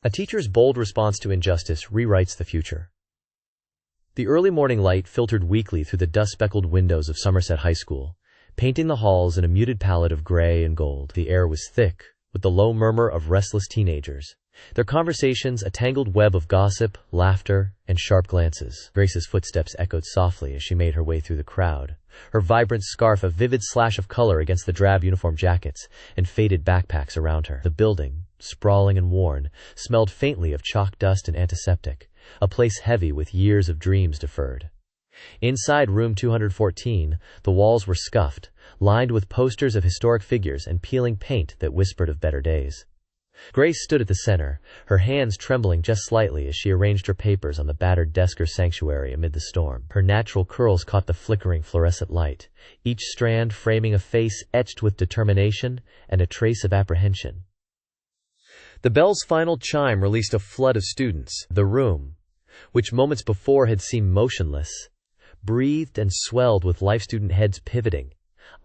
A teacher's bold response to injustice rewrites the future. The early morning light filtered weakly through the dust-speckled windows of Somerset High School, painting the halls in a muted palette of gray and gold. The air was thick, with the low murmur of restless teenagers, their conversations a tangled web of gossip, laughter, and sharp glances. Grace's footsteps echoed softly as she made her way through the crowd, her vibrant scarf a vivid slash of color against the drab uniform jackets and faded backpacks around her. The building, sprawling and worn, smelled faintly of chalk dust and antiseptic, a place heavy with years of dreams deferred. Inside room 214, the walls were scuffed, lined with posters of historic figures and peeling paint that whispered of better days. Grace stood at the center, her hands trembling just slightly as she arranged her papers on the battered desk or sanctuary amid the storm. Her natural curls caught the flickering fluorescent light, each strand framing a face etched with determination and a trace of apprehension. The bell's final chime released a flood of students. The room, which moments before had seemed motionless, breathed and swelled with life, student heads pivoting,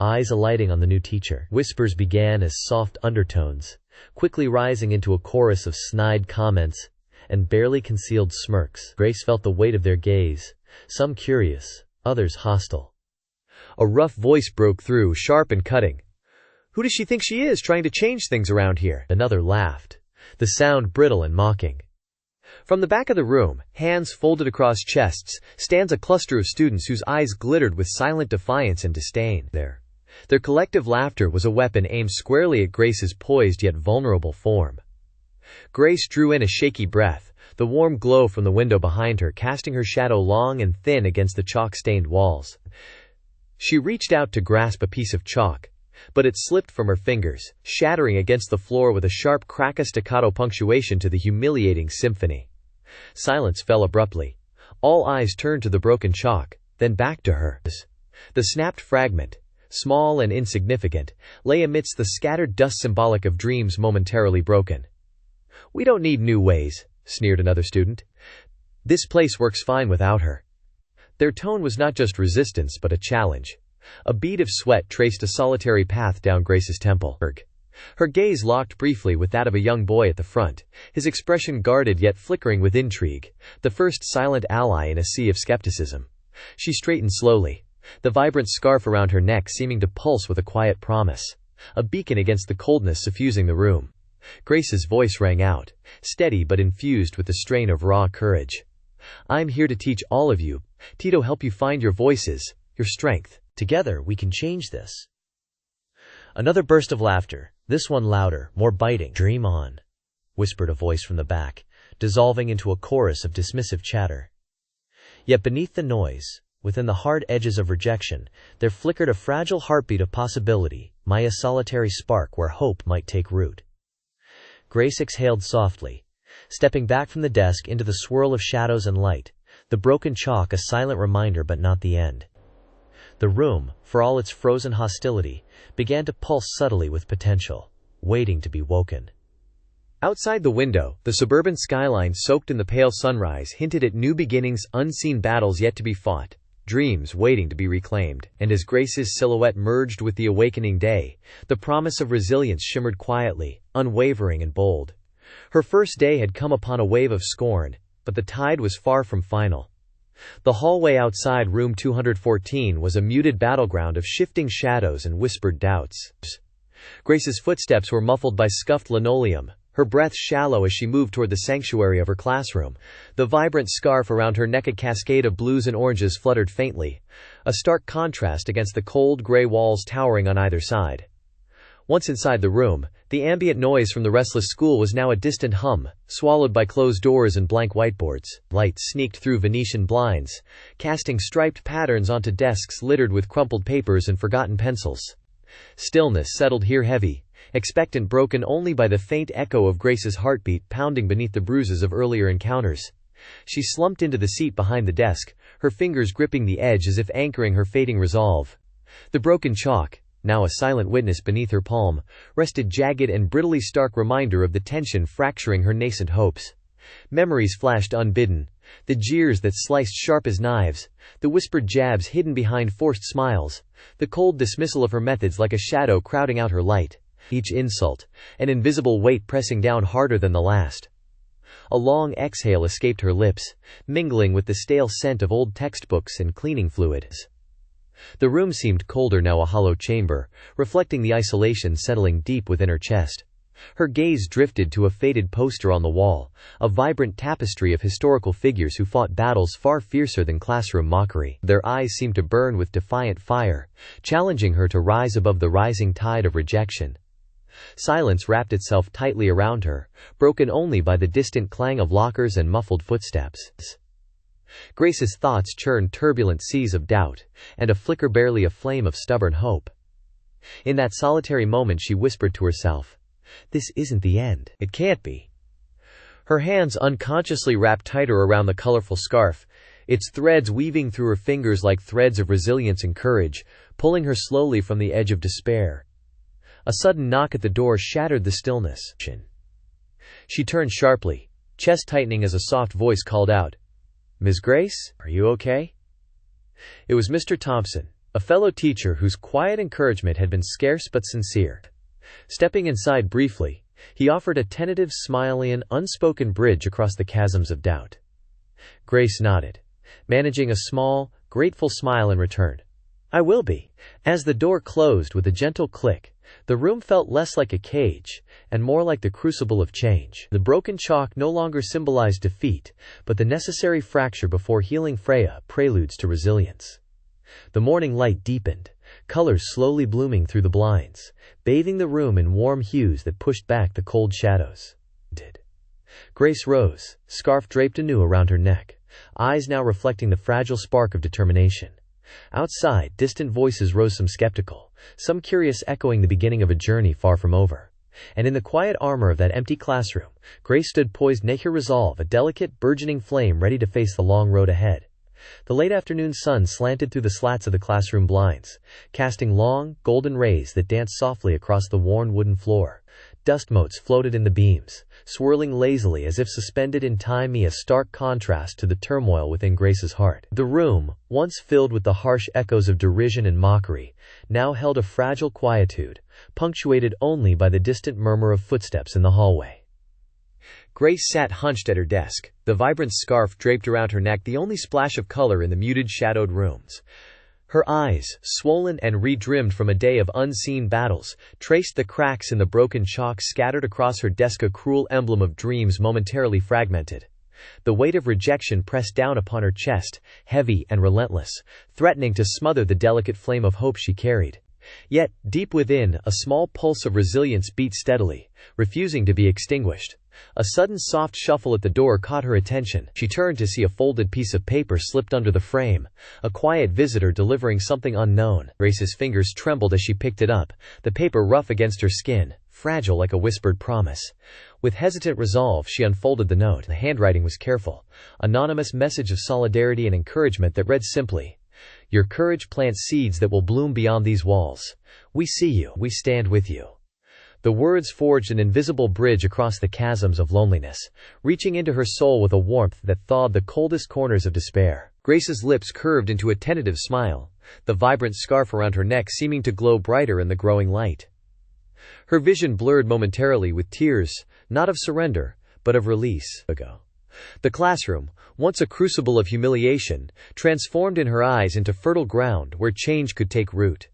eyes alighting on the new teacher. Whispers began as soft undertones, quickly rising into a chorus of snide comments and barely concealed smirks. Grace felt the weight of their gaze, some curious, others hostile. A rough voice broke through, sharp and cutting. "Who does she think she is, trying to change things around here?" Another laughed, the sound brittle and mocking. From the back of the room, hands folded across chests, stands a cluster of students whose eyes glittered with silent defiance and disdain. Their collective laughter was a weapon aimed squarely at Grace's poised yet vulnerable form. Grace drew in a shaky breath, the warm glow from the window behind her casting her shadow long and thin against the chalk-stained walls. She reached out to grasp a piece of chalk, but it slipped from her fingers, shattering against the floor with a sharp crack, a staccato punctuation to the humiliating symphony. Silence fell abruptly. All eyes turned to the broken chalk, then back to her. The snapped fragment, small and insignificant, lay amidst the scattered dust, symbolic of dreams momentarily broken. "We don't need new ways," sneered another student. "This place works fine without her." Their tone was not just resistance but a challenge. A bead of sweat traced a solitary path down Grace's temple. Her gaze locked briefly with that of a young boy at the front, his expression guarded yet flickering with intrigue, the first silent ally in a sea of skepticism. She straightened slowly, the vibrant scarf around her neck seeming to pulse with a quiet promise, a beacon against the coldness suffusing the room. Grace's voice rang out, steady but infused with the strain of raw courage. "I'm here to teach all of you, Tito, help you find your voices, your strength. Together we can change this." Another burst of laughter, this one louder, more biting. "Dream on," whispered a voice from the back, dissolving into a chorus of dismissive chatter. Yet beneath the noise, within the hard edges of rejection, there flickered a fragile heartbeat of possibility, a solitary spark where hope might take root. Grace exhaled softly, stepping back from the desk into the swirl of shadows and light, the broken chalk a silent reminder but not the end. The room, for all its frozen hostility, began to pulse subtly with potential, waiting to be woken. Outside the window, the suburban skyline soaked in the pale sunrise hinted at new beginnings, unseen battles yet to be fought, dreams waiting to be reclaimed. And as Grace's silhouette merged with the awakening day, the promise of resilience shimmered quietly, unwavering and bold. Her first day had come upon a wave of scorn, but the tide was far from final. The hallway outside room 214 was a muted battleground of shifting shadows and whispered doubts. Grace's footsteps were muffled by scuffed linoleum, her breath shallow as she moved toward the sanctuary of her classroom. The vibrant scarf around her neck, a cascade of blues and oranges, fluttered faintly, a stark contrast against the cold gray walls towering on either side. Once inside the room, the ambient noise from the restless school was now a distant hum, swallowed by closed doors and blank whiteboards. Light sneaked through Venetian blinds, casting striped patterns onto desks littered with crumpled papers and forgotten pencils. Stillness settled here, heavy, expectant, broken only by the faint echo of Grace's heartbeat pounding beneath the bruises of earlier encounters. She slumped into the seat behind the desk, her fingers gripping the edge as if anchoring her fading resolve. The broken chalk, now a silent witness beneath her palm, rested jagged and brittly, stark reminder of the tension fracturing her nascent hopes. Memories flashed unbidden, the jeers that sliced sharp as knives, the whispered jabs hidden behind forced smiles, the cold dismissal of her methods like a shadow crowding out her light. Each insult, an invisible weight pressing down harder than the last. A long exhale escaped her lips, mingling with the stale scent of old textbooks and cleaning fluids. The room seemed colder now, a hollow chamber, reflecting the isolation settling deep within her chest. Her gaze drifted to a faded poster on the wall, a vibrant tapestry of historical figures who fought battles far fiercer than classroom mockery. Their eyes seemed to burn with defiant fire, challenging her to rise above the rising tide of rejection. Silence wrapped itself tightly around her, broken only by the distant clang of lockers and muffled footsteps. Grace's thoughts churned turbulent seas of doubt, and a flicker, barely a flame of stubborn hope. In that solitary moment she whispered to herself, "This isn't the end. It can't be." Her hands unconsciously wrapped tighter around the colorful scarf, its threads weaving through her fingers like threads of resilience and courage, pulling her slowly from the edge of despair. A sudden knock at the door shattered the stillness. She turned sharply, chest tightening as a soft voice called out, "Ms. Grace, are you okay?" It was Mr. Thompson, a fellow teacher whose quiet encouragement had been scarce but sincere. Stepping inside briefly, he offered a tentative, smiley, and unspoken bridge across the chasms of doubt. Grace nodded, managing a small, grateful smile in return. "I will be." As the door closed with a gentle click, the room felt less like a cage, and more like the crucible of change. The broken chalk no longer symbolized defeat, but the necessary fracture before healing. Freya, preludes to resilience. The morning light deepened, colors slowly blooming through the blinds, bathing the room in warm hues that pushed back the cold shadows. Grace rose, scarf draped anew around her neck, eyes now reflecting the fragile spark of determination. Outside, distant voices rose, some skeptical, some curious, echoing the beginning of a journey far from over. And in the quiet armor of that empty classroom, Grace stood poised, naked resolve, a delicate, burgeoning flame ready to face the long road ahead. The late afternoon sun slanted through the slats of the classroom blinds, casting long, golden rays that danced softly across the worn wooden floor. Dust motes floated in the beams, swirling lazily as if suspended in time, a stark contrast to the turmoil within Grace's heart. The room, once filled with the harsh echoes of derision and mockery, now held a fragile quietude, punctuated only by the distant murmur of footsteps in the hallway. Grace sat hunched at her desk, the vibrant scarf draped around her neck the only splash of color in the muted, shadowed rooms. Her eyes, swollen and re-dimmed from a day of unseen battles, traced the cracks in the broken chalk scattered across her desk, a cruel emblem of dreams momentarily fragmented. The weight of rejection pressed down upon her chest, heavy and relentless, threatening to smother the delicate flame of hope she carried. Yet, deep within, a small pulse of resilience beat steadily, refusing to be extinguished. A sudden soft shuffle at the door caught her attention. She turned to see a folded piece of paper slipped under the frame, a quiet visitor delivering something unknown. Grace's fingers trembled as she picked it up, the paper rough against her skin, fragile like a whispered promise. With hesitant resolve she unfolded the note. The handwriting was careful, anonymous message of solidarity and encouragement that read simply, "Your courage plants seeds that will bloom beyond these walls. We see you. We stand with you." The words forged an invisible bridge across the chasms of loneliness, reaching into her soul with a warmth that thawed the coldest corners of despair. Grace's lips curved into a tentative smile, the vibrant scarf around her neck seeming to glow brighter in the growing light. Her vision blurred momentarily with tears, not of surrender, but of release. The classroom, once a crucible of humiliation, transformed in her eyes into fertile ground where change could take root.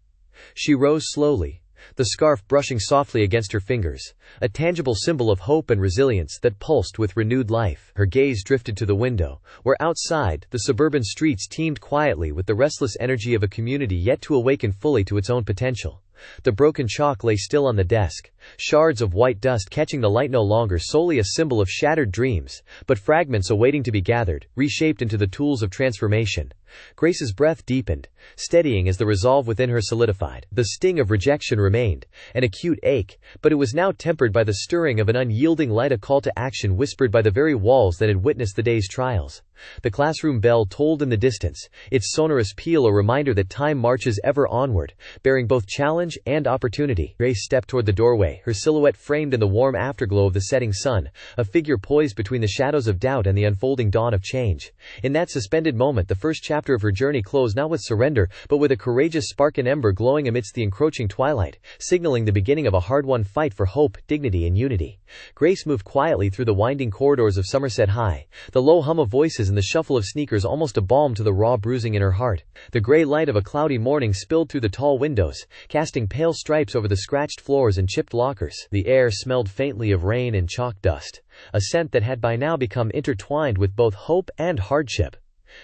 She rose slowly, the scarf brushing softly against her fingers, a tangible symbol of hope and resilience that pulsed with renewed life. Her gaze drifted to the window, where outside, the suburban streets teemed quietly with the restless energy of a community yet to awaken fully to its own potential. The broken chalk lay still on the desk, shards of white dust catching the light, no longer solely a symbol of shattered dreams, but fragments awaiting to be gathered, reshaped into the tools of transformation. Grace's breath deepened, steadying as the resolve within her solidified. The sting of rejection remained, an acute ache, but it was now tempered by the stirring of an unyielding light, a call to action whispered by the very walls that had witnessed the day's trials. The classroom bell tolled in the distance, its sonorous peal a reminder that time marches ever onward, bearing both challenge and opportunity. Grace stepped toward the doorway, her silhouette framed in the warm afterglow of the setting sun, a figure poised between the shadows of doubt and the unfolding dawn of change. In that suspended moment, the first chapter chapter of her journey closed not with surrender, but with a courageous spark and ember glowing amidst the encroaching twilight, signaling the beginning of a hard-won fight for hope, dignity, and unity. Grace moved quietly through the winding corridors of Somerset High, the low hum of voices and the shuffle of sneakers almost a balm to the raw bruising in her heart. The gray light of a cloudy morning spilled through the tall windows, casting pale stripes over the scratched floors and chipped lockers. The air smelled faintly of rain and chalk dust, a scent that had by now become intertwined with both hope and hardship.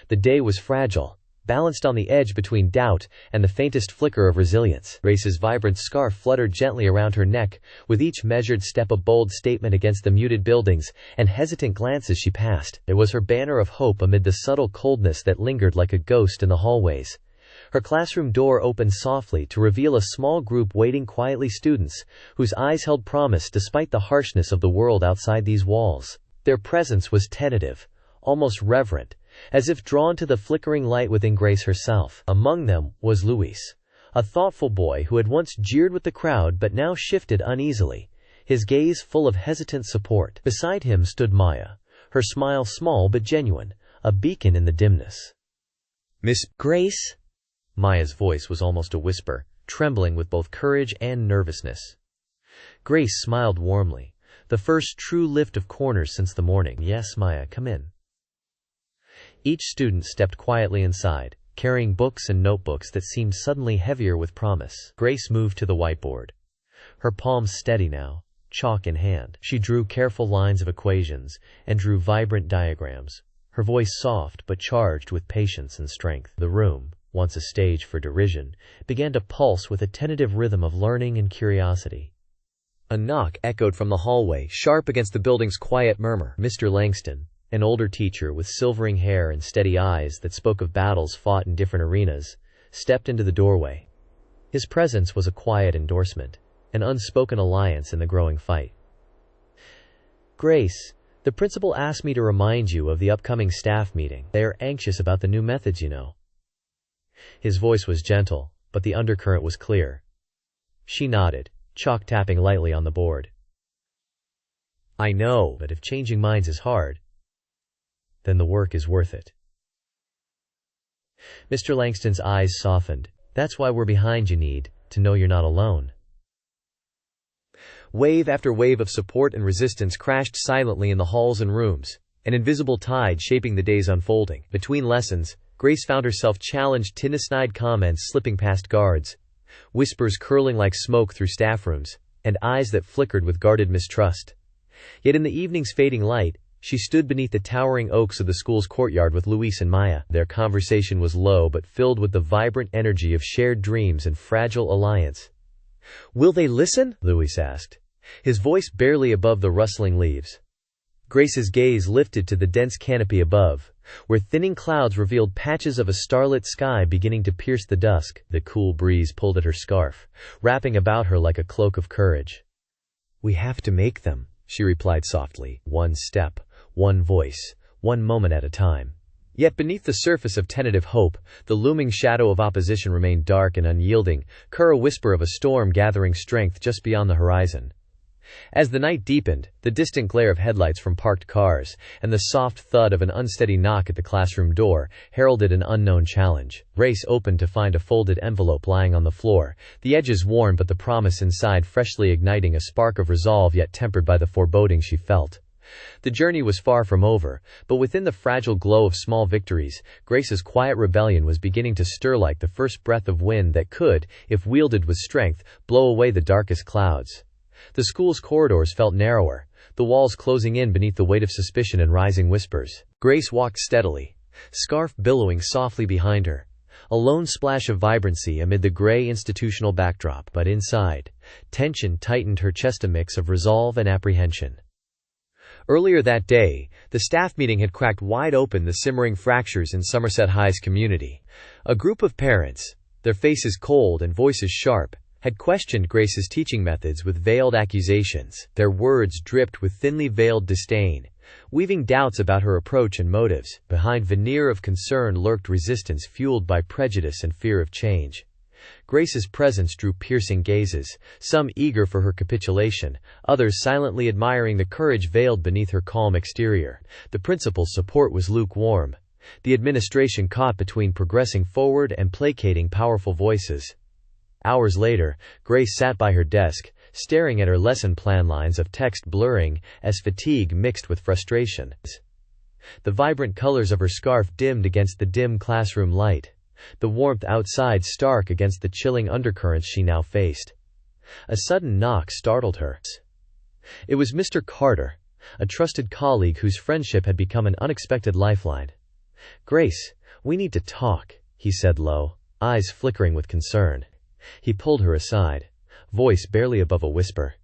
The day was fragile, balanced on the edge between doubt and the faintest flicker of resilience. Grace's vibrant scarf fluttered gently around her neck, with each measured step a bold statement against the muted buildings and hesitant glances she passed. It was her banner of hope amid the subtle coldness that lingered like a ghost in the hallways. Her classroom door opened softly to reveal a small group waiting quietly, students whose eyes held promise despite the harshness of the world outside these walls. Their presence was tentative, almost reverent, as if drawn to the flickering light within Grace herself. Among them was Luis, a thoughtful boy who had once jeered with the crowd but now shifted uneasily, his gaze full of hesitant support. Beside him stood Maya, her smile small but genuine, a beacon in the dimness. "Miss Grace?" Maya's voice was almost a whisper, trembling with both courage and nervousness. Grace smiled warmly, the first true lift of corners since the morning. "Yes, Maya, come in." Each student stepped quietly inside, carrying books and notebooks that seemed suddenly heavier with promise. Grace moved to the whiteboard, her palms steady now, chalk in hand. She drew careful lines of equations and drew vibrant diagrams, her voice soft but charged with patience and strength. The room, once a stage for derision, began to pulse with a tentative rhythm of learning and curiosity. A knock echoed from the hallway, sharp against the building's quiet murmur. Mr. Langston, an older teacher with silvering hair and steady eyes that spoke of battles fought in different arenas, stepped into the doorway. His presence was a quiet endorsement, an unspoken alliance in the growing fight. "Grace, the principal asked me to remind you of the upcoming staff meeting. They are anxious about the new methods, you know." His voice was gentle, but the undercurrent was clear. She nodded, chalk tapping lightly on the board. "I know, but if changing minds is hard, then the work is worth it." Mr. Langston's eyes softened. "That's why we're behind. You need to know you're not alone." Wave after wave of support and resistance crashed silently in the halls and rooms, an invisible tide shaping the day's unfolding. Between lessons, Grace found herself challenged to snide comments slipping past guards, whispers curling like smoke through staff rooms, and eyes that flickered with guarded mistrust. Yet in the evening's fading light, she stood beneath the towering oaks of the school's courtyard with Luis and Maya. Their conversation was low but filled with the vibrant energy of shared dreams and fragile alliance. "Will they listen?" Luis asked, his voice barely above the rustling leaves. Grace's gaze lifted to the dense canopy above, where thinning clouds revealed patches of a starlit sky beginning to pierce the dusk. The cool breeze pulled at her scarf, wrapping about her like a cloak of courage. "We have to make them," she replied softly, "one step, one voice, one moment at a time." Yet beneath the surface of tentative hope, the looming shadow of opposition remained dark and unyielding, a whisper of a storm gathering strength just beyond the horizon. As the night deepened, the distant glare of headlights from parked cars and the soft thud of an unsteady knock at the classroom door heralded an unknown challenge. Grace opened to find a folded envelope lying on the floor, the edges worn but the promise inside freshly igniting a spark of resolve yet tempered by the foreboding she felt. The journey was far from over, but within the fragile glow of small victories, Grace's quiet rebellion was beginning to stir like the first breath of wind that could, if wielded with strength, blow away the darkest clouds. The school's corridors felt narrower, the walls closing in beneath the weight of suspicion and rising whispers. Grace walked steadily, scarf billowing softly behind her, a lone splash of vibrancy amid the gray institutional backdrop. But inside, tension tightened her chest, a mix of resolve and apprehension. Earlier that day, the staff meeting had cracked wide open the simmering fractures in Somerset High's community. A group of parents, their faces cold and voices sharp, had questioned Grace's teaching methods with veiled accusations. Their words dripped with thinly veiled disdain, weaving doubts about her approach and motives. Behind veneer of concern lurked resistance fueled by prejudice and fear of change. Grace's presence drew piercing gazes, some eager for her capitulation, others silently admiring the courage veiled beneath her calm exterior. The principal's support was lukewarm. the administration caught between progressing forward and placating powerful voices. Hours later, Grace sat by her desk, staring at her lesson plan, lines of text blurring as fatigue mixed with frustration. The vibrant colors of her scarf dimmed against the dim classroom light, the warmth outside stark against the chilling undercurrents she now faced. A sudden knock startled her. It was Mr. Carter, a trusted colleague whose friendship had become an unexpected lifeline. "Grace, we need to talk," he said low, eyes flickering with concern. He pulled her aside, voice barely above a whisper.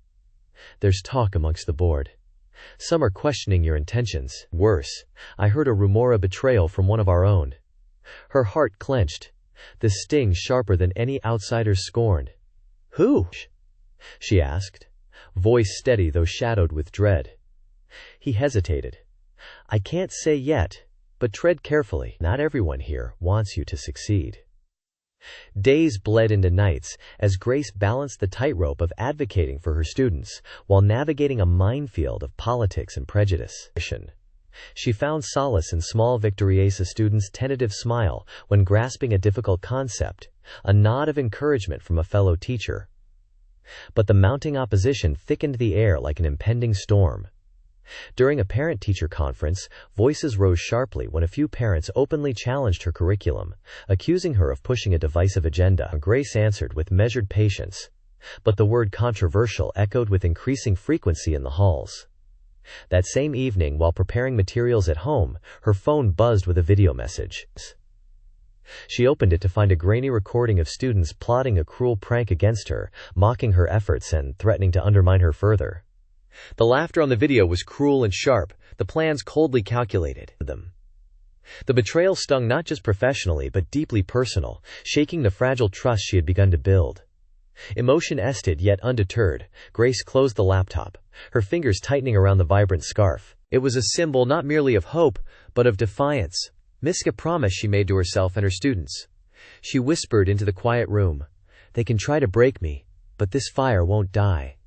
"There's talk amongst the board. Some are questioning your intentions. Worse, I heard a rumor of betrayal from one of our own." Her heart clenched, the sting sharper than any outsider's scorn. "Who?" she asked, voice steady though shadowed with dread. He hesitated. "I can't say yet, but tread carefully. Not everyone here wants you to succeed." Days bled into nights as Grace balanced the tightrope of advocating for her students while navigating a minefield of politics and prejudice. She found solace in small victories, a student's tentative smile when grasping a difficult concept, a nod of encouragement from a fellow teacher. But the mounting opposition thickened the air like an impending storm. During a parent-teacher conference, voices rose sharply when a few parents openly challenged her curriculum, accusing her of pushing a divisive agenda. Grace answered with measured patience, but the word controversial echoed with increasing frequency in the halls. That same evening, while preparing materials at home, her phone buzzed with a video message. She opened it to find a grainy recording of students plotting a cruel prank against her, mocking her efforts and threatening to undermine her further. The laughter on the video was cruel and sharp, the plans coldly calculated. The betrayal stung not just professionally but deeply personal, shaking the fragile trust she had begun to build. Emotion ested yet undeterred, Grace closed the laptop, her fingers tightening around the vibrant scarf. It was a symbol not merely of hope, but of defiance. A promise she made to herself and her students. She whispered into the quiet room, "They can try to break me, but this fire won't die."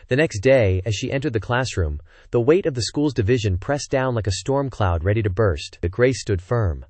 The next day, as she entered the classroom, the weight of the school's division pressed down like a storm cloud ready to burst. But Grace stood firm,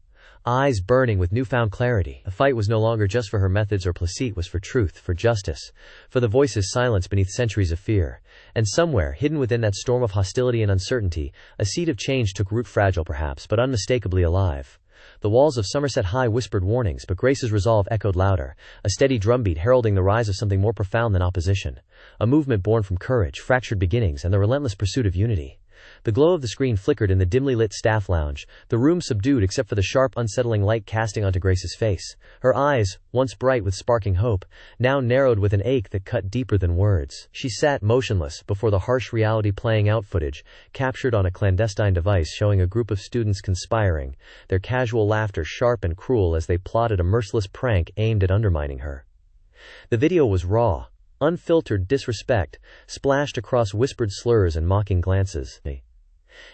eyes burning with newfound clarity. The fight was no longer just for her methods or placide, was for truth, for justice, for the voices silenced beneath centuries of fear. And somewhere, hidden within that storm of hostility and uncertainty, a seed of change took root, fragile perhaps, but unmistakably alive. The walls of Somerset High whispered warnings, but Grace's resolve echoed louder, a steady drumbeat heralding the rise of something more profound than opposition. A movement born from courage, fractured beginnings, and the relentless pursuit of unity. The glow of the screen flickered in the dimly lit staff lounge, the room subdued except for the sharp, unsettling light casting onto Grace's face. Her eyes, once bright with sparking hope, now narrowed with an ache that cut deeper than words. She sat motionless before the harsh reality playing out footage, captured on a clandestine device showing a group of students conspiring, their casual laughter sharp and cruel as they plotted a merciless prank aimed at undermining her. The video was raw, unfiltered disrespect, splashed across whispered slurs and mocking glances.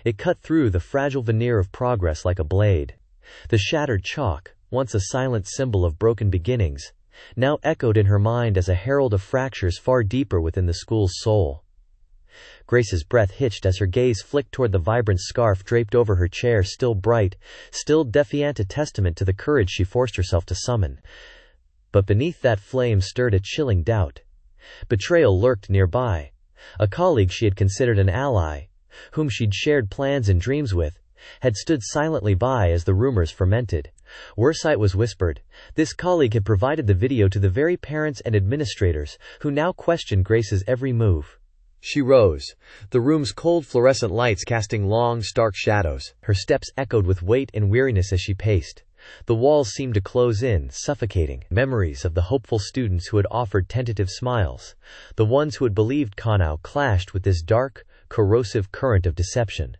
It cut through the fragile veneer of progress like a blade. The shattered chalk, once a silent symbol of broken beginnings, now echoed in her mind as a herald of fractures far deeper within the school's soul. Grace's breath hitched as her gaze flicked toward the vibrant scarf draped over her chair, still bright, still defiant, a testament to the courage she forced herself to summon. But beneath that flame stirred a chilling doubt. Betrayal lurked nearby. A colleague she had considered an ally, whom she'd shared plans and dreams with, had stood silently by as the rumors fermented. Worse, it was whispered, this colleague had provided the video to the very parents and administrators who now questioned Grace's every move. She rose, the room's cold fluorescent lights casting long, stark shadows. Her steps echoed with weight and weariness as she paced. The walls seemed to close in, suffocating. Memories of the hopeful students who had offered tentative smiles, the ones who had believed, now clashed with this dark, corrosive current of deception.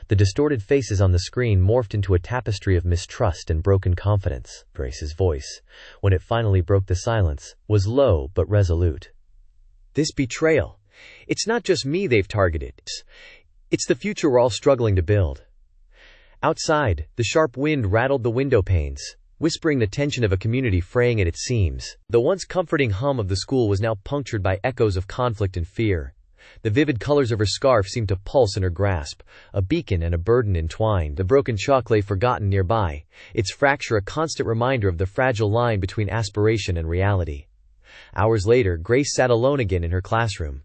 The distorted faces on the screen morphed into a tapestry of mistrust and broken confidence. Grace's voice, when it finally broke the silence, was low but resolute. "This betrayal, it's not just me they've targeted. It's the future we're all struggling to build." Outside, the sharp wind rattled the window panes, whispering the tension of a community fraying at its seams. The once comforting hum of the school was now punctured by echoes of conflict and fear. The vivid colors of her scarf seemed to pulse in her grasp, a beacon and a burden entwined. The broken chalk lay forgotten nearby, its fracture a constant reminder of the fragile line between aspiration and reality. Hours later, Grace sat alone again in her classroom.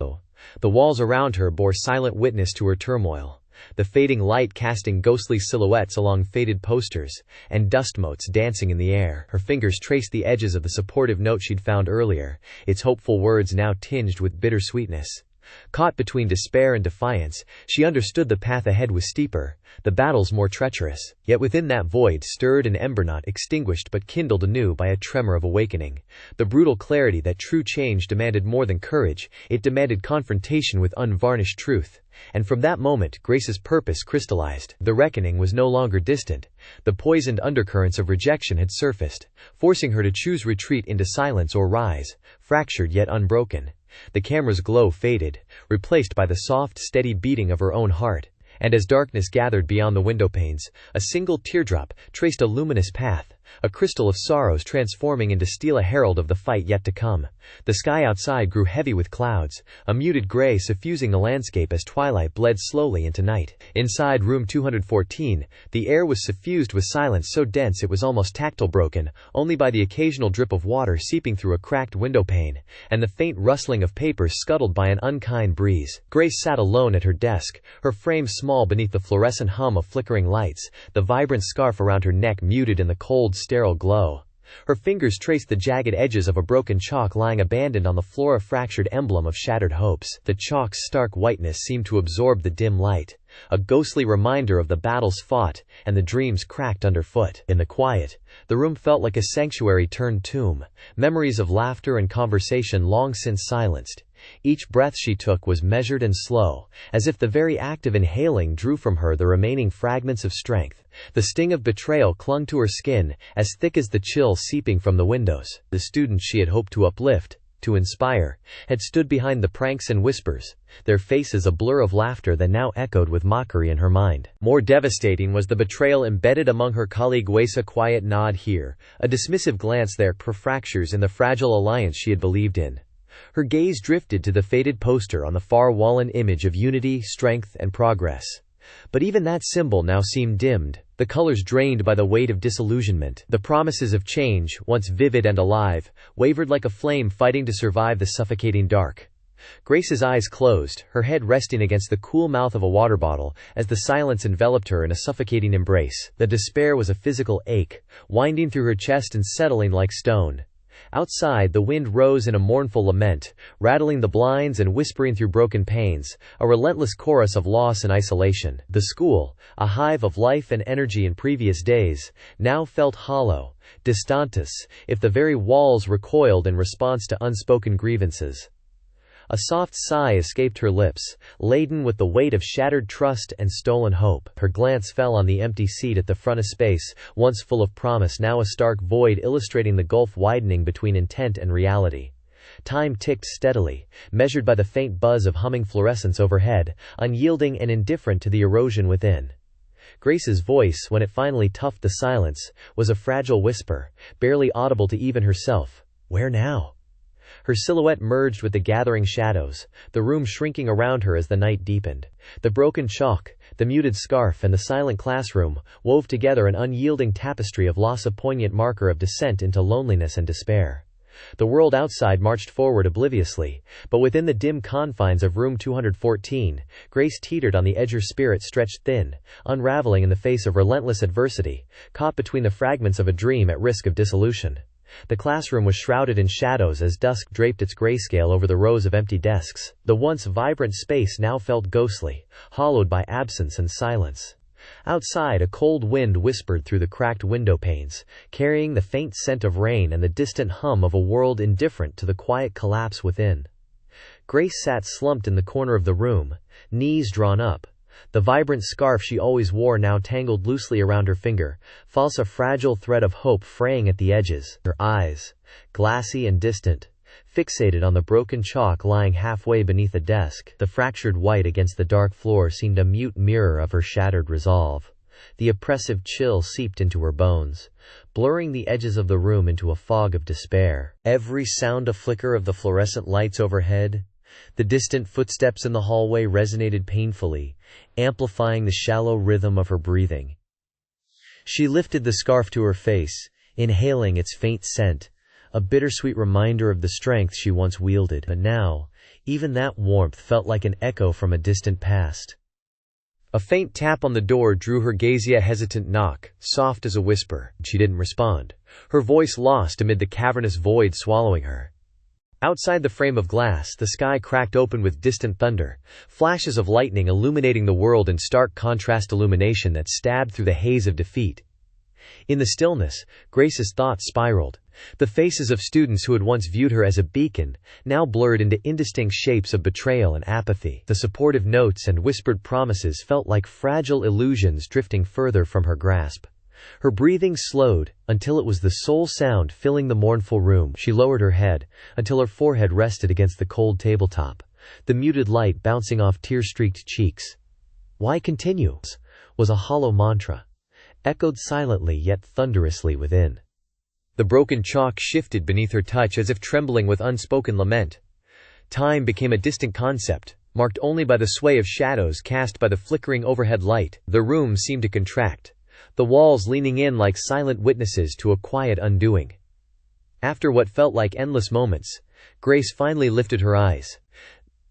The walls around her bore silent witness to her turmoil, the fading light casting ghostly silhouettes along faded posters, and dust motes dancing in the air. Her fingers traced the edges of the supportive note she'd found earlier, its hopeful words now tinged with bitter sweetness. Caught between despair and defiance, she understood the path ahead was steeper, the battles more treacherous. Yet within that void stirred an ember not extinguished but kindled anew by a tremor of awakening. The brutal clarity that true change demanded more than courage, it demanded confrontation with unvarnished truth. And from that moment, Grace's purpose crystallized. The reckoning was no longer distant. The poisoned undercurrents of rejection had surfaced, forcing her to choose retreat into silence or rise, fractured yet unbroken. The camera's glow faded, replaced by the soft, steady beating of her own heart. And as darkness gathered beyond the window panes, a single teardrop traced a luminous path, a crystal of sorrows transforming into steel, a herald of the fight yet to come. The sky outside grew heavy with clouds, a muted gray suffusing the landscape as twilight bled slowly into night. Inside room 214, the air was suffused with silence so dense it was almost tactile, broken only by the occasional drip of water seeping through a cracked window pane, and the faint rustling of papers scuttled by an unkind breeze. Grace sat alone at her desk, her frame small beneath the fluorescent hum of flickering lights, the vibrant scarf around her neck muted in the cold, sterile glow. Her fingers traced the jagged edges of a broken chalk lying abandoned on the floor, a fractured emblem of shattered hopes. The chalk's stark whiteness seemed to absorb the dim light, a ghostly reminder of the battles fought and the dreams cracked underfoot. In the quiet, the room felt like a sanctuary turned tomb, memories of laughter and conversation long since silenced. Each breath she took was measured and slow, as if the very act of inhaling drew from her the remaining fragments of strength. The sting of betrayal clung to her skin, as thick as the chill seeping from the windows. The students she had hoped to uplift, to inspire, had stood behind the pranks and whispers, their faces a blur of laughter that now echoed with mockery in her mind. More devastating was the betrayal embedded among her colleagues, a quiet nod here, a dismissive glance there, fractures in the fragile alliance she had believed in. Her gaze drifted to the faded poster on the far wall, an image of unity, strength, and progress. But even that symbol now seemed dimmed, the colors drained by the weight of disillusionment. The promises of change, once vivid and alive, wavered like a flame fighting to survive the suffocating dark. Grace's eyes closed, her head resting against the cool mouth of a water bottle, as the silence enveloped her in a suffocating embrace. The despair was a physical ache, winding through her chest and settling like stone. Outside, the wind rose in a mournful lament, rattling the blinds and whispering through broken panes, a relentless chorus of loss and isolation. The school, a hive of life and energy in previous days, now felt hollow, distant, as if the very walls recoiled in response to unspoken grievances. A soft sigh escaped her lips, laden with the weight of shattered trust and stolen hope. Her glance fell on the empty seat at the front, a space, once full of promise, now a stark void, illustrating the gulf widening between intent and reality. Time ticked steadily, measured by the faint buzz of humming fluorescence overhead, unyielding and indifferent to the erosion within. Grace's voice, when it finally toughed the silence, was a fragile whisper, barely audible to even herself. "Where now?" Her silhouette merged with the gathering shadows, the room shrinking around her as the night deepened. The broken chalk, the muted scarf, and the silent classroom wove together an unyielding tapestry of loss, a poignant marker of descent into loneliness and despair. The world outside marched forward obliviously, but within the dim confines of room 214, Grace teetered on the edge, her spirit stretched thin, unraveling in the face of relentless adversity, caught between the fragments of a dream at risk of dissolution. The classroom was shrouded in shadows as dusk draped its grayscale over the rows of empty desks. The once vibrant space now felt ghostly, hollowed by absence and silence. Outside, a cold wind whispered through the cracked window panes, carrying the faint scent of rain and the distant hum of a world indifferent to the quiet collapse within. Grace sat slumped in the corner of the room, knees drawn up. The vibrant scarf she always wore now tangled loosely around her finger, false, a fragile thread of hope fraying at the edges. Her eyes, glassy and distant, fixated on the broken chalk lying halfway beneath a desk. The fractured white against the dark floor seemed a mute mirror of her shattered resolve. The oppressive chill seeped into her bones, blurring the edges of the room into a fog of despair. Every sound, a flicker of the fluorescent lights overhead, The distant footsteps in the hallway resonated painfully, amplifying the shallow rhythm of her breathing. She lifted the scarf to her face, inhaling its faint scent, a bittersweet reminder of the strength she once wielded. But now, even that warmth felt like an echo from a distant past. A faint tap on the door drew her gaze. A hesitant knock, soft as a whisper. She didn't respond, her voice lost amid the cavernous void swallowing her. Outside the frame of glass, the sky cracked open with distant thunder, flashes of lightning illuminating the world in stark contrast, illumination that stabbed through the haze of defeat. In the stillness, Grace's thoughts spiraled. The faces of students who had once viewed her as a beacon, now blurred into indistinct shapes of betrayal and apathy. The supportive notes and whispered promises felt like fragile illusions drifting further from her grasp. Her breathing slowed, until it was the sole sound filling the mournful room. She lowered her head, until her forehead rested against the cold tabletop, the muted light bouncing off tear-streaked cheeks. "Why continue?" was a hollow mantra, echoed silently yet thunderously within. The broken chalk shifted beneath her touch as if trembling with unspoken lament. Time became a distant concept, marked only by the sway of shadows cast by the flickering overhead light. The room seemed to contract, the walls leaning in like silent witnesses to a quiet undoing. After what felt like endless moments, Grace finally lifted her eyes.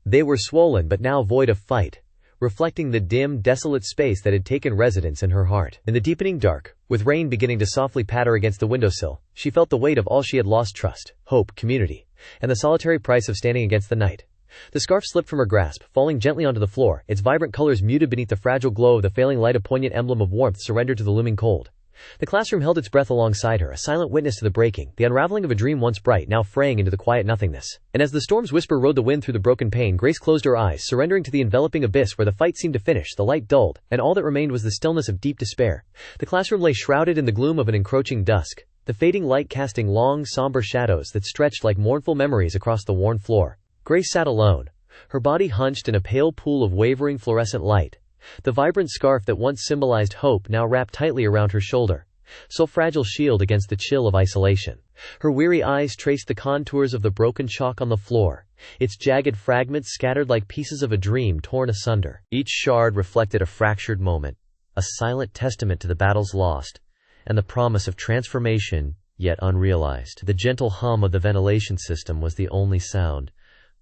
They were swollen but now void of fight, reflecting the dim, desolate space that had taken residence in her heart. In the deepening dark, with rain beginning to softly patter against the windowsill, she felt the weight of all she had lost: trust, hope, community, and the solitary price of standing against the night. The scarf slipped from her grasp, falling gently onto the floor, its vibrant colors muted beneath the fragile glow of the failing light, a poignant emblem of warmth surrendered to the looming cold. The classroom held its breath alongside her, a silent witness to the breaking, the unraveling of a dream once bright, now fraying into the quiet nothingness. And as the storm's whisper rode the wind through the broken pane, Grace closed her eyes, surrendering to the enveloping abyss where the fight seemed to finish. The light dulled, and all that remained was the stillness of deep despair. The classroom lay shrouded in the gloom of an encroaching dusk, the fading light casting long, somber shadows that stretched like mournful memories across the worn floor. Grace sat alone, her body hunched in a pale pool of wavering fluorescent light, the vibrant scarf that once symbolized hope now wrapped tightly around her shoulder, so fragile shield against the chill of isolation. Her weary eyes traced the contours of the broken chalk on the floor, its jagged fragments scattered like pieces of a dream torn asunder. Each shard reflected a fractured moment, a silent testament to the battles lost, and the promise of transformation yet unrealized. The gentle hum of the ventilation system was the only sound,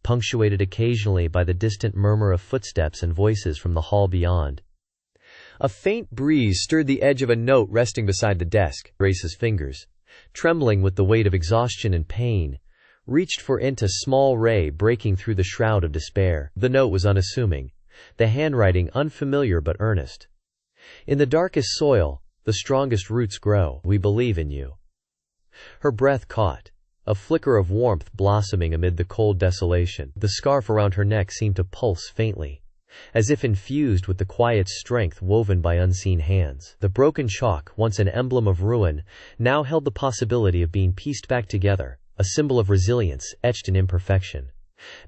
punctuated occasionally by the distant murmur of footsteps and voices from the hall beyond. A faint breeze stirred the edge of a note resting beside the desk. Grace's fingers, trembling with the weight of exhaustion and pain, reached for it, a small ray breaking through the shroud of despair. The note was unassuming, the handwriting unfamiliar but earnest. "In the darkest soil, the strongest roots grow. We believe in you." Her breath caught, a flicker of warmth blossoming amid the cold desolation. The scarf around her neck seemed to pulse faintly, as if infused with the quiet strength woven by unseen hands. The broken chalk, once an emblem of ruin, now held the possibility of being pieced back together, a symbol of resilience etched in imperfection.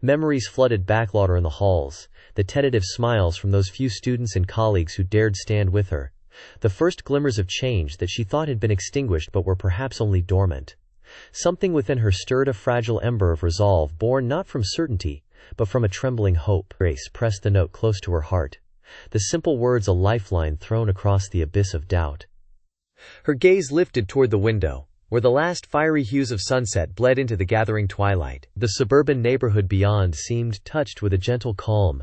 Memories flooded backlauder in the halls, the tentative smiles from those few students and colleagues who dared stand with her, the first glimmers of change that she thought had been extinguished but were perhaps only dormant. Something within her stirred, a fragile ember of resolve born not from certainty, but from a trembling hope. Grace pressed the note close to her heart, the simple words a lifeline thrown across the abyss of doubt. Her gaze lifted toward the window, where the last fiery hues of sunset bled into the gathering twilight. The suburban neighborhood beyond seemed touched with a gentle calm,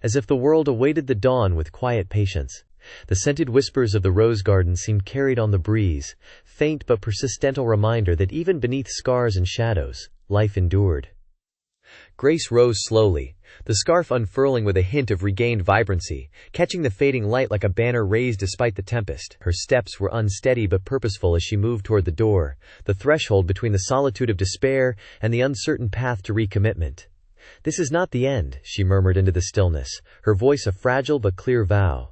as if the world awaited the dawn with quiet patience. The scented whispers of the rose garden seemed carried on the breeze, faint but persistent reminder that even beneath scars and shadows, life endured. Grace rose slowly, the scarf unfurling with a hint of regained vibrancy, catching the fading light like a banner raised despite the tempest. Her steps were unsteady but purposeful as she moved toward the door, the threshold between the solitude of despair and the uncertain path to recommitment. "This is not the end," she murmured into the stillness, her voice a fragile but clear vow.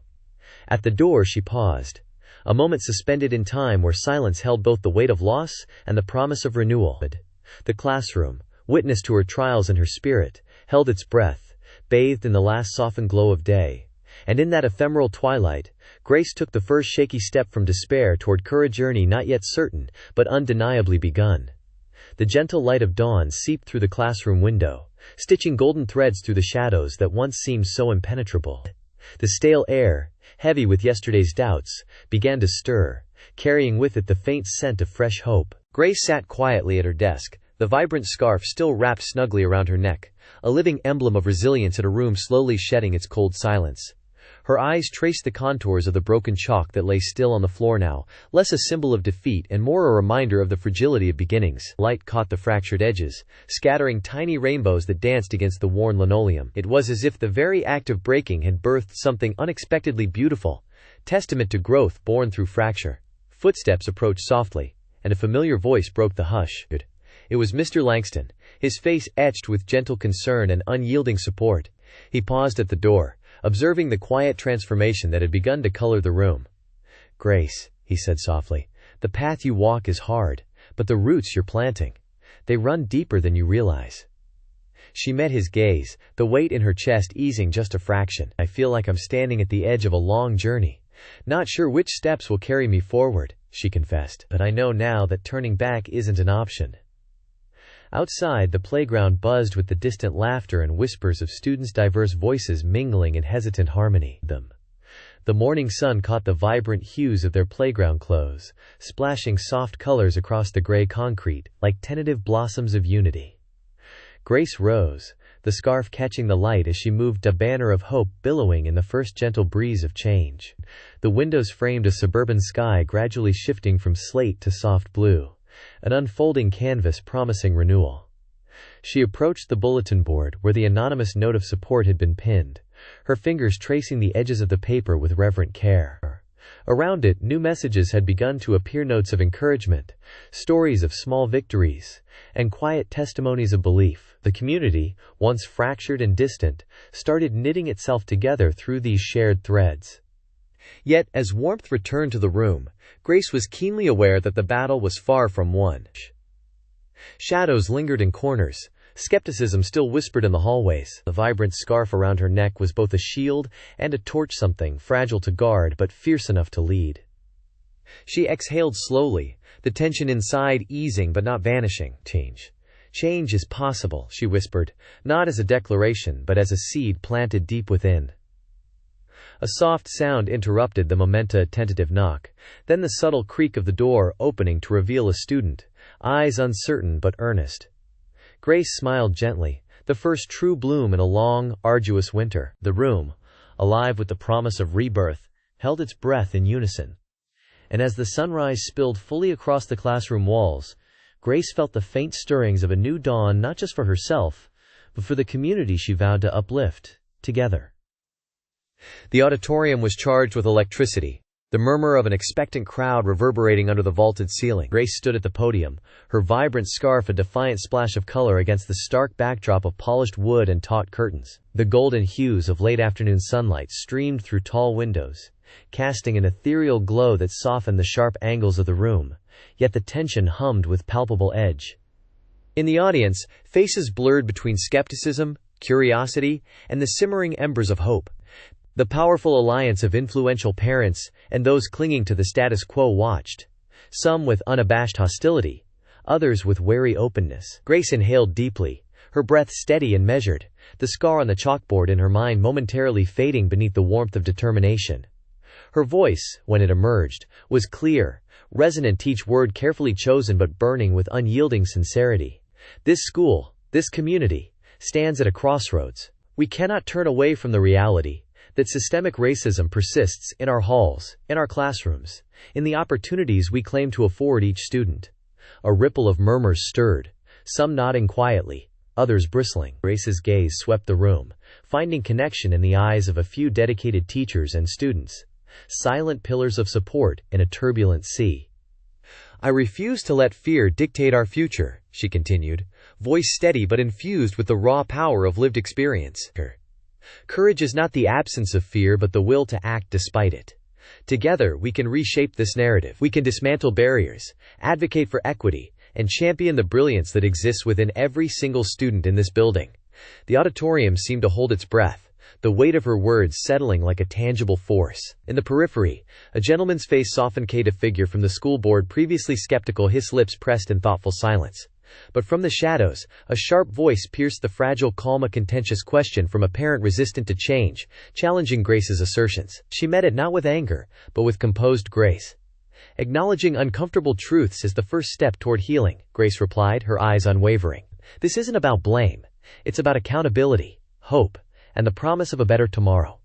At the door she paused, a moment suspended in time where silence held both the weight of loss and the promise of renewal. The classroom, witness to her trials and her spirit, held its breath, bathed in the last softened glow of day. And in that ephemeral twilight, Grace took the first shaky step from despair toward courage, a journey not yet certain, but undeniably begun. The gentle light of dawn seeped through the classroom window, stitching golden threads through the shadows that once seemed so impenetrable. The stale air, heavy with yesterday's doubts, began to stir, carrying with it the faint scent of fresh hope. Grace sat quietly at her desk, the vibrant scarf still wrapped snugly around her neck, a living emblem of resilience in a room slowly shedding its cold silence. Her eyes traced the contours of the broken chalk that lay still on the floor now, less a symbol of defeat and more a reminder of the fragility of beginnings. Light caught the fractured edges, scattering tiny rainbows that danced against the worn linoleum. It was as if the very act of breaking had birthed something unexpectedly beautiful, testament to growth born through fracture. Footsteps approached softly, and a familiar voice broke the hush. It was Mr. Langston, his face etched with gentle concern and unyielding support. He paused at the door, observing the quiet transformation that had begun to color the room. "Grace," he said softly, "the path you walk is hard, but the roots you're planting, they run deeper than you realize." She met his gaze, the weight in her chest easing just a fraction. "I feel like I'm standing at the edge of a long journey, not sure which steps will carry me forward," she confessed. "But I know now that turning back isn't an option." Outside, the playground buzzed with the distant laughter and whispers of students' diverse voices mingling in hesitant harmony. The morning sun caught the vibrant hues of their playground clothes, splashing soft colors across the gray concrete, like tentative blossoms of unity. Grace rose, the scarf catching the light as she moved, a banner of hope billowing in the first gentle breeze of change. The windows framed a suburban sky gradually shifting from slate to soft blue, an unfolding canvas promising renewal. She approached the bulletin board where the anonymous note of support had been pinned, her fingers tracing the edges of the paper with reverent care. Around it, new messages had begun to appear, notes of encouragement, stories of small victories, and quiet testimonies of belief. The community, once fractured and distant, started knitting itself together through these shared threads. Yet, as warmth returned to the room, Grace was keenly aware that the battle was far from won. Shadows lingered in corners, skepticism still whispered in the hallways. The vibrant scarf around her neck was both a shield and a torch, something fragile to guard but fierce enough to lead. She exhaled slowly, the tension inside easing but not vanishing. Change is possible," she whispered, not as a declaration but as a seed planted deep within. A soft sound interrupted the momentous tentative knock, then the subtle creak of the door opening to reveal a student, eyes uncertain but earnest. Grace smiled gently, the first true bloom in a long, arduous winter. The room, alive with the promise of rebirth, held its breath in unison. And as the sunrise spilled fully across the classroom walls, Grace felt the faint stirrings of a new dawn, not just for herself, but for the community she vowed to uplift, together. The auditorium was charged with electricity, the murmur of an expectant crowd reverberating under the vaulted ceiling. Grace stood at the podium, her vibrant scarf a defiant splash of color against the stark backdrop of polished wood and taut curtains. The golden hues of late afternoon sunlight streamed through tall windows, casting an ethereal glow that softened the sharp angles of the room, yet the tension hummed with palpable edge. In the audience, faces blurred between skepticism, curiosity, and the simmering embers of hope. The powerful alliance of influential parents and those clinging to the status quo watched, some with unabashed hostility, others with wary openness. Grace inhaled deeply, her breath steady and measured, the scar on the chalkboard in her mind momentarily fading beneath the warmth of determination. Her voice, when it emerged, was clear, resonant, each word carefully chosen but burning with unyielding sincerity. This school, this community, stands at a crossroads. We cannot turn away from the reality that systemic racism persists in our halls, in our classrooms, in the opportunities we claim to afford each student. A ripple of murmurs stirred, some nodding quietly, others bristling. Grace's gaze swept the room, finding connection in the eyes of a few dedicated teachers and students, silent pillars of support in a turbulent sea. "I refuse to let fear dictate our future," she continued, voice steady but infused with the raw power of lived experience. "Courage is not the absence of fear but the will to act despite it. Together we can reshape this narrative. We can dismantle barriers, advocate for equity, and champion the brilliance that exists within every single student in this building." The auditorium seemed to hold its breath, the weight of her words settling like a tangible force. In the periphery, a gentleman's face softened. A figure from the school board, previously skeptical, his lips pressed in thoughtful silence. But from the shadows, a sharp voice pierced the fragile calm, a contentious question from a parent resistant to change, challenging Grace's assertions. She met it not with anger, but with composed grace. "Acknowledging uncomfortable truths is the first step toward healing," Grace replied, her eyes unwavering. "This isn't about blame. It's about accountability, hope, and the promise of a better tomorrow."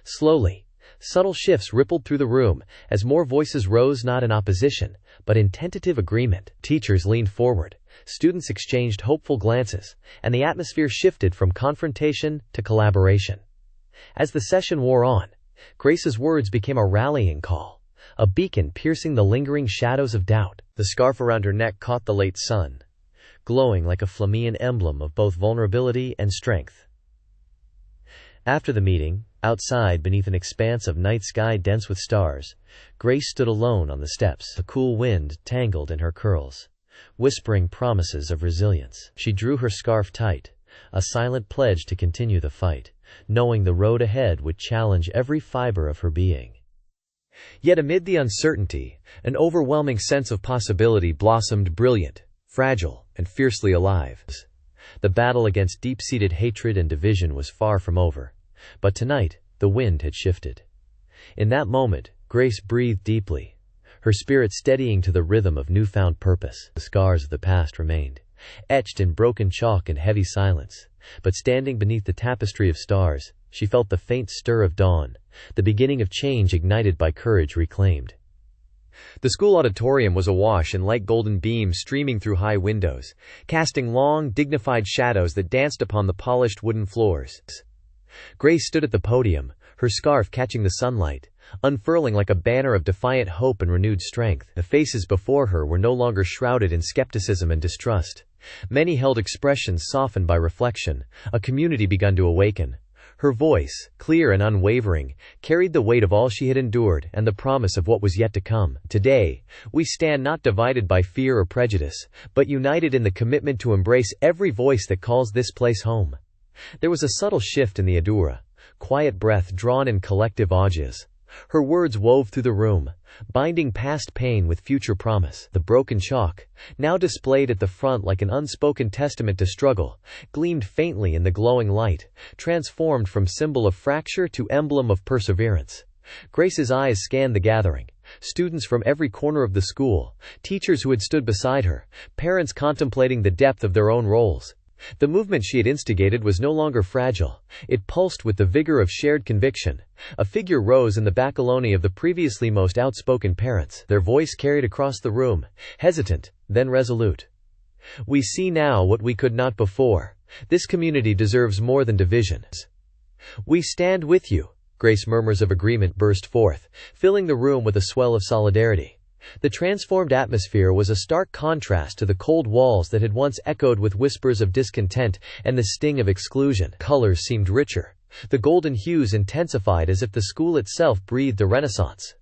Slowly, subtle shifts rippled through the room, as more voices rose, not in opposition, but in tentative agreement. Teachers leaned forward, students exchanged hopeful glances, and the atmosphere shifted from confrontation to collaboration. As the session wore on, Grace's words became a rallying call, a beacon piercing the lingering shadows of doubt. The scarf around her neck caught the late sun, glowing like a Flamean emblem of both vulnerability and strength. After the meeting, outside beneath an expanse of night sky dense with stars, Grace stood alone on the steps, the cool wind tangled in her curls, whispering promises of resilience. She drew her scarf tight, a silent pledge to continue the fight, knowing the road ahead would challenge every fiber of her being. Yet amid the uncertainty, an overwhelming sense of possibility blossomed, brilliant, fragile, and fiercely alive. The battle against deep-seated hatred and division was far from over. But tonight, the wind had shifted. In that moment, Grace breathed deeply, her spirit steadying to the rhythm of newfound purpose. The scars of the past remained, etched in broken chalk and heavy silence. But standing beneath the tapestry of stars, she felt the faint stir of dawn, the beginning of change ignited by courage reclaimed. The school auditorium was awash in light golden beams streaming through high windows, casting long, dignified shadows that danced upon the polished wooden floors. Grace stood at the podium, her scarf catching the sunlight, unfurling like a banner of defiant hope and renewed strength. The faces before her were no longer shrouded in skepticism and distrust. Many held expressions softened by reflection, a community begun to awaken. Her voice, clear and unwavering, carried the weight of all she had endured and the promise of what was yet to come. "Today, we stand not divided by fear or prejudice, but united in the commitment to embrace every voice that calls this place home." There was a subtle shift in the Adura, quiet breath drawn in collective auges. Her words wove through the room, binding past pain with future promise. The broken chalk, now displayed at the front like an unspoken testament to struggle, gleamed faintly in the glowing light, transformed from symbol of fracture to emblem of perseverance. Grace's eyes scanned the gathering. Students from every corner of the school, teachers who had stood beside her, parents contemplating the depth of their own roles. The movement she had instigated was no longer fragile. It pulsed with the vigor of shared conviction. A figure rose in the baccalaureate of the previously most outspoken parents. Their voice carried across the room, hesitant, then resolute. "We see now what we could not before. This community deserves more than division." "We stand with you," Grace's murmurs of agreement burst forth, filling the room with a swell of solidarity. The transformed atmosphere was a stark contrast to the cold walls that had once echoed with whispers of discontent and the sting of exclusion. Colors seemed richer. The golden hues intensified as if the school itself breathed a renaissance.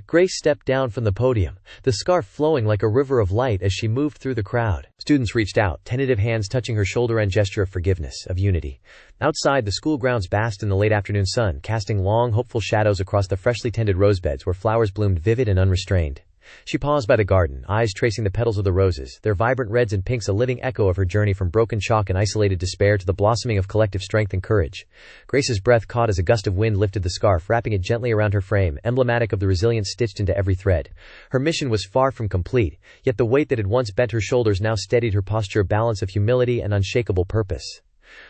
Grace stepped down from the podium, the scarf flowing like a river of light as she moved through the crowd. Students reached out, tentative hands touching her shoulder and gesture of forgiveness, of unity. Outside, the school grounds basked in the late afternoon sun, casting long, hopeful shadows across the freshly tended rosebeds where flowers bloomed vivid and unrestrained. She paused by the garden, eyes tracing the petals of the roses, their vibrant reds and pinks a living echo of her journey from broken chalk and isolated despair to the blossoming of collective strength and courage. Grace's breath caught as a gust of wind lifted the scarf, wrapping it gently around her frame, emblematic of the resilience stitched into every thread. Her mission was far from complete, yet the weight that had once bent her shoulders now steadied her posture, a balance of humility and unshakable purpose.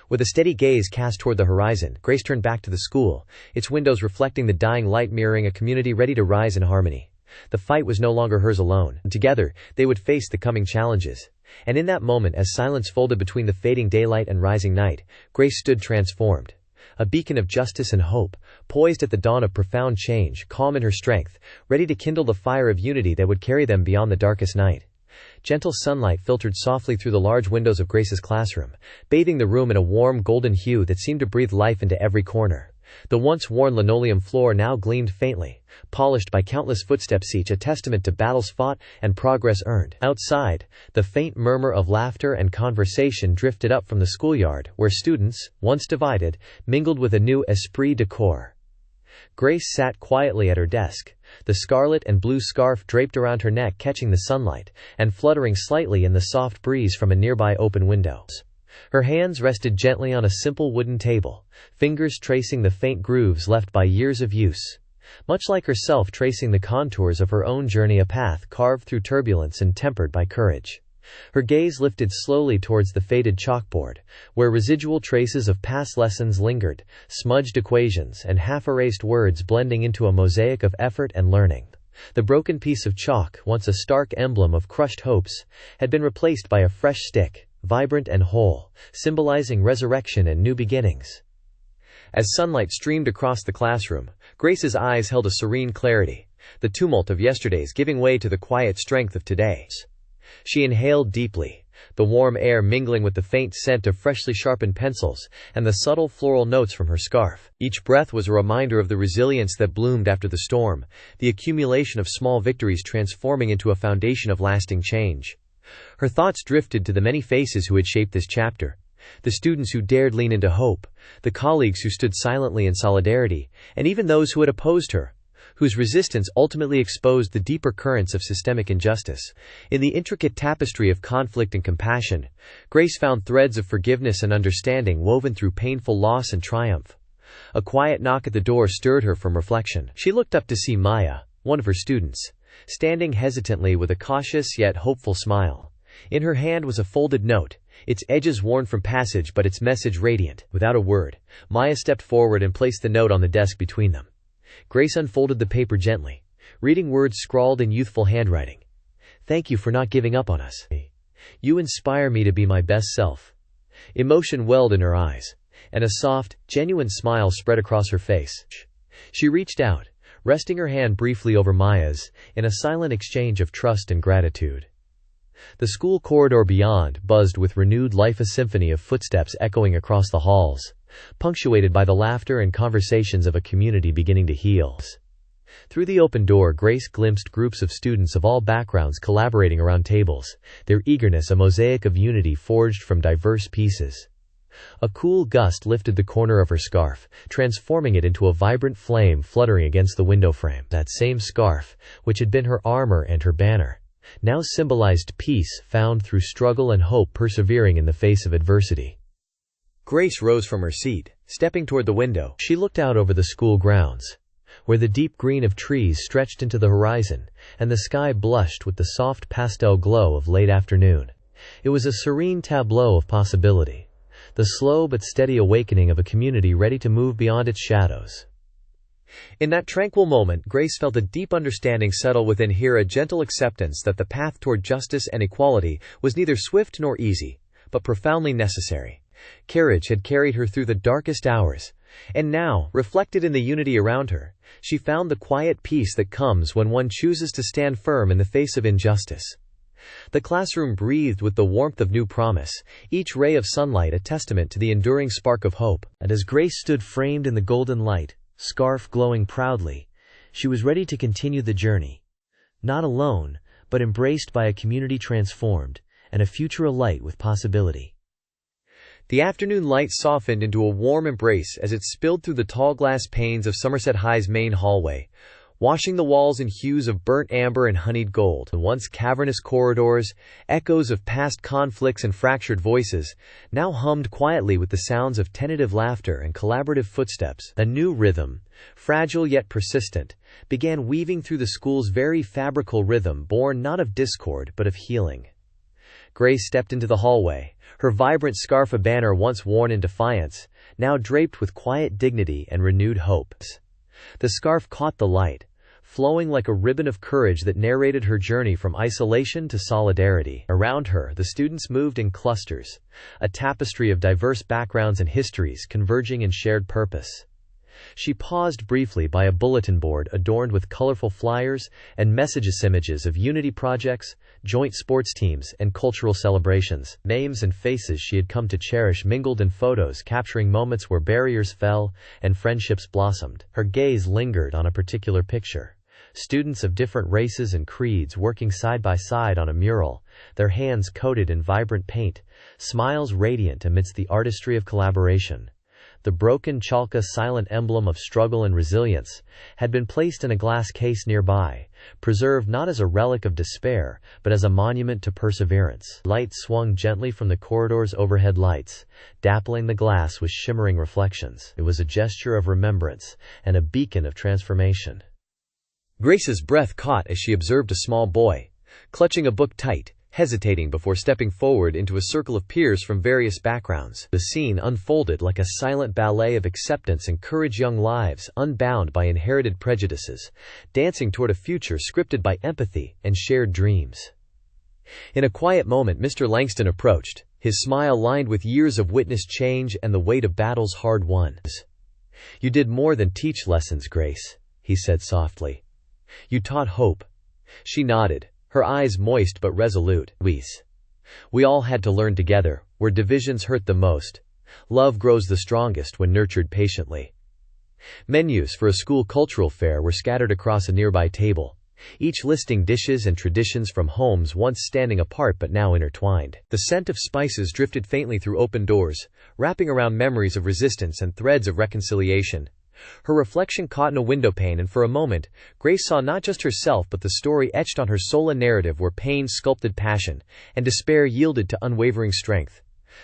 With a steady gaze cast toward the horizon, Grace turned back to the school, its windows reflecting the dying light, mirroring a community ready to rise in harmony. The fight was no longer hers alone. Together, they would face the coming challenges. And in that moment, as silence folded between the fading daylight and rising night, Grace stood transformed. A beacon of justice and hope, poised at the dawn of profound change, calm in her strength, ready to kindle the fire of unity that would carry them beyond the darkest night. Gentle sunlight filtered softly through the large windows of Grace's classroom, bathing the room in a warm golden hue that seemed to breathe life into every corner. The once worn linoleum floor now gleamed faintly, polished by countless footsteps, each a testament to battles fought and progress earned. Outside, the faint murmur of laughter and conversation drifted up from the schoolyard, where students, once divided, mingled with a new esprit de corps. Grace sat quietly at her desk, the scarlet and blue scarf draped around her neck catching the sunlight, and fluttering slightly in the soft breeze from a nearby open window. Her hands rested gently on a simple wooden table, fingers tracing the faint grooves left by years of use. Much like herself tracing the contours of her own journey, a path carved through turbulence and tempered by courage. Her gaze lifted slowly towards the faded chalkboard, where residual traces of past lessons lingered, smudged equations and half-erased words blending into a mosaic of effort and learning. The broken piece of chalk, once a stark emblem of crushed hopes, had been replaced by a fresh stick, vibrant and whole, symbolizing resurrection and new beginnings. As sunlight streamed across the classroom, Grace's eyes held a serene clarity, the tumult of yesterday's giving way to the quiet strength of today's. She inhaled deeply, the warm air mingling with the faint scent of freshly sharpened pencils and the subtle floral notes from her scarf. Each breath was a reminder of the resilience that bloomed after the storm, the accumulation of small victories transforming into a foundation of lasting change. Her thoughts drifted to the many faces who had shaped this chapter. The students who dared lean into hope, the colleagues who stood silently in solidarity, and even those who had opposed her, whose resistance ultimately exposed the deeper currents of systemic injustice. In the intricate tapestry of conflict and compassion, Grace found threads of forgiveness and understanding woven through painful loss and triumph. A quiet knock at the door stirred her from reflection. She looked up to see Maya, one of her students, standing hesitantly with a cautious yet hopeful smile. In her hand was a folded note, its edges worn from passage but its message radiant. Without a word, Maya stepped forward and placed the note on the desk between them. Grace unfolded the paper gently, reading words scrawled in youthful handwriting. "Thank you for not giving up on us. You inspire me to be my best self." Emotion welled in her eyes, and a soft, genuine smile spread across her face. She reached out, resting her hand briefly over Maya's, in a silent exchange of trust and gratitude. The school corridor beyond buzzed with renewed life, a symphony of footsteps echoing across the halls, punctuated by the laughter and conversations of a community beginning to heal. Through the open door, Grace glimpsed groups of students of all backgrounds collaborating around tables, their eagerness a mosaic of unity forged from diverse pieces. A cool gust lifted the corner of her scarf, transforming it into a vibrant flame fluttering against the window frame. That same scarf, which had been her armor and her banner, now symbolized peace found through struggle and hope persevering in the face of adversity. Grace rose from her seat, stepping toward the window. She looked out over the school grounds, where the deep green of trees stretched into the horizon, and the sky blushed with the soft pastel glow of late afternoon. It was a serene tableau of possibility, the slow but steady awakening of a community ready to move beyond its shadows. In that tranquil moment, Grace felt a deep understanding settle within her, a gentle acceptance that the path toward justice and equality was neither swift nor easy, but profoundly necessary. Courage had carried her through the darkest hours, and now, reflected in the unity around her, she found the quiet peace that comes when one chooses to stand firm in the face of injustice. The classroom breathed with the warmth of new promise, each ray of sunlight a testament to the enduring spark of hope. And as Grace stood framed in the golden light, scarf glowing proudly, she was ready to continue the journey. Not alone, but embraced by a community transformed, and a future alight with possibility. The afternoon light softened into a warm embrace as it spilled through the tall glass panes of Somerset High's main hallway, washing the walls in hues of burnt amber and honeyed gold. The once cavernous corridors, echoes of past conflicts and fractured voices, now hummed quietly with the sounds of tentative laughter and collaborative footsteps. A new rhythm, fragile yet persistent, began weaving through the school's very fabrical rhythm, born not of discord but of healing. Grace stepped into the hallway, her vibrant scarf a banner once worn in defiance, now draped with quiet dignity and renewed hope. The scarf caught the light, flowing like a ribbon of courage that narrated her journey from isolation to solidarity. Around her, the students moved in clusters, a tapestry of diverse backgrounds and histories converging in shared purpose. She paused briefly by a bulletin board adorned with colorful flyers and images of unity projects, joint sports teams, and cultural celebrations. Names and faces she had come to cherish mingled in photos capturing moments where barriers fell and friendships blossomed. Her gaze lingered on a particular picture. Students of different races and creeds working side by side on a mural, their hands coated in vibrant paint, smiles radiant amidst the artistry of collaboration. The broken chalk, a silent emblem of struggle and resilience, had been placed in a glass case nearby, preserved not as a relic of despair, but as a monument to perseverance. Light swung gently from the corridor's overhead lights, dappling the glass with shimmering reflections. It was a gesture of remembrance and a beacon of transformation. Grace's breath caught as she observed a small boy, clutching a book tight, hesitating before stepping forward into a circle of peers from various backgrounds. The scene unfolded like a silent ballet of acceptance and courage, young lives, unbound by inherited prejudices, dancing toward a future scripted by empathy and shared dreams. In a quiet moment, Mr. Langston approached, his smile lined with years of witnessed change and the weight of battles hard won. "You did more than teach lessons, Grace," he said softly. "You taught hope." She nodded, her eyes moist but resolute. We all had to learn together, where divisions hurt the most. Love grows the strongest when nurtured patiently. Menus for a school cultural fair were scattered across a nearby table, each listing dishes and traditions from homes once standing apart but now intertwined. The scent of spices drifted faintly through open doors, wrapping around memories of resistance and threads of reconciliation. Her reflection caught in a windowpane, and for a moment, Grace saw not just herself but the story etched on her soul, a narrative where pain sculpted passion, and despair yielded to unwavering strength.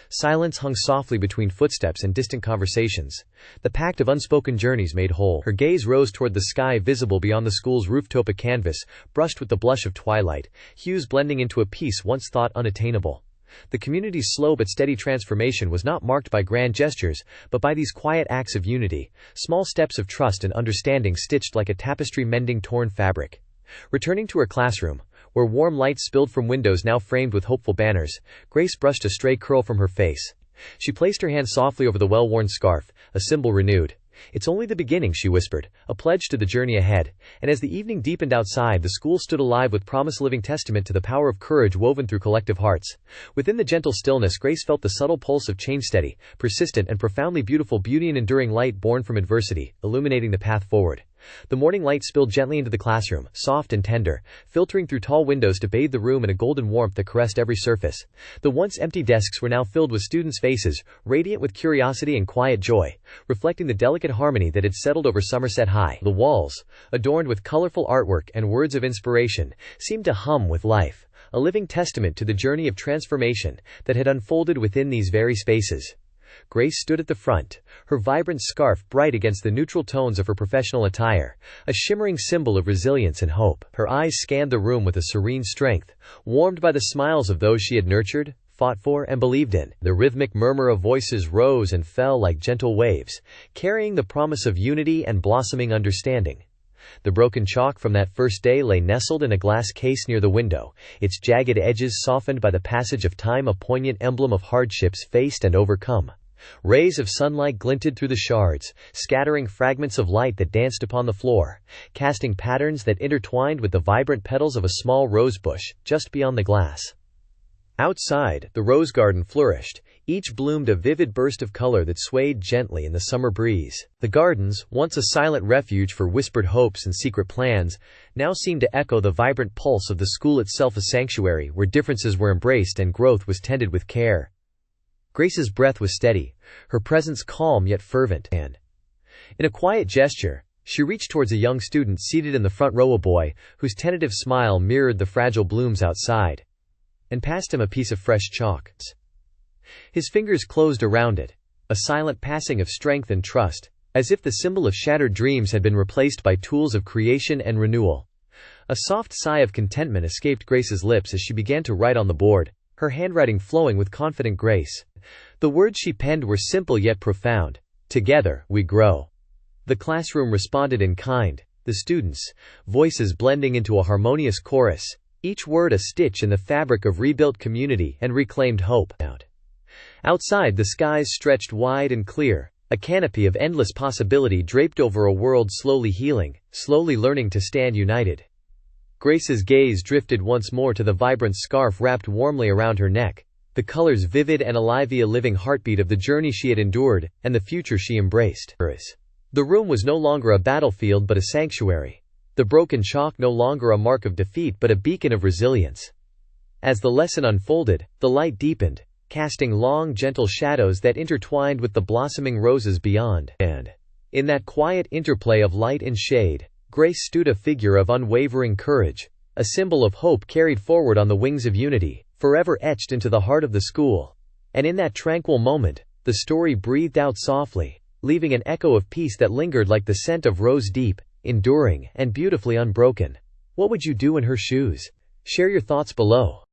Silence hung softly between footsteps and distant conversations, the pact of unspoken journeys made whole. Her gaze rose toward the sky visible beyond the school's rooftop, a canvas, brushed with the blush of twilight, hues blending into a peace once thought unattainable. The community's slow but steady transformation was not marked by grand gestures, but by these quiet acts of unity, small steps of trust and understanding stitched like a tapestry mending torn fabric. Returning to her classroom, where warm light spilled from windows now framed with hopeful banners, Grace brushed a stray curl from her face. She placed her hand softly over the well-worn scarf, a symbol renewed. "It's only the beginning," she whispered, a pledge to the journey ahead. And as the evening deepened outside, the school stood alive with promise, a living testament to the power of courage woven through collective hearts. Within the gentle stillness, Grace felt the subtle pulse of change, steady, persistent, and profoundly beautiful, beauty and enduring light born from adversity, illuminating the path forward. The morning light spilled gently into the classroom, soft and tender, filtering through tall windows to bathe the room in a golden warmth that caressed every surface. The once empty desks were now filled with students' faces, radiant with curiosity and quiet joy, reflecting the delicate harmony that had settled over Somerset High. The walls, adorned with colorful artwork and words of inspiration, seemed to hum with life, a living testament to the journey of transformation that had unfolded within these very spaces. Grace stood at the front, her vibrant scarf bright against the neutral tones of her professional attire, a shimmering symbol of resilience and hope. Her eyes scanned the room with a serene strength, warmed by the smiles of those she had nurtured, fought for, and believed in. The rhythmic murmur of voices rose and fell like gentle waves, carrying the promise of unity and blossoming understanding. The broken chalk from that first day lay nestled in a glass case near the window, its jagged edges softened by the passage of time, a poignant emblem of hardships faced and overcome. Rays of sunlight glinted through the shards, scattering fragments of light that danced upon the floor, casting patterns that intertwined with the vibrant petals of a small rose bush just beyond the glass. Outside, the rose garden flourished. Each bloomed a vivid burst of color that swayed gently in the summer breeze. The gardens, once a silent refuge for whispered hopes and secret plans, now seemed to echo the vibrant pulse of the school itself, a sanctuary where differences were embraced and growth was tended with care. Grace's breath was steady, her presence calm yet fervent, and, in a quiet gesture, she reached towards a young student seated in the front row, a boy whose tentative smile mirrored the fragile blooms outside, and passed him a piece of fresh chalk. His fingers closed around it, a silent passing of strength and trust, as if the symbol of shattered dreams had been replaced by tools of creation and renewal. A soft sigh of contentment escaped Grace's lips as she began to write on the board, her handwriting flowing with confident grace. The words she penned were simple yet profound. "Together, we grow." The classroom responded in kind, the students' voices blending into a harmonious chorus, each word a stitch in the fabric of rebuilt community and reclaimed hope. Outside, the skies stretched wide and clear, a canopy of endless possibility draped over a world slowly healing, slowly learning to stand united. Grace's gaze drifted once more to the vibrant scarf wrapped warmly around her neck, the colors vivid and alive, a living heartbeat of the journey she had endured and the future she embraced. The room was no longer a battlefield but a sanctuary. The broken chalk no longer a mark of defeat but a beacon of resilience. As the lesson unfolded, the light deepened, casting long, gentle shadows that intertwined with the blossoming roses beyond. And in that quiet interplay of light and shade, Grace stood, a figure of unwavering courage, a symbol of hope carried forward on the wings of unity, forever etched into the heart of the school. And in that tranquil moment, the story breathed out softly, leaving an echo of peace that lingered like the scent of rose, deep, enduring, and beautifully unbroken. What would you do in her shoes? Share your thoughts below.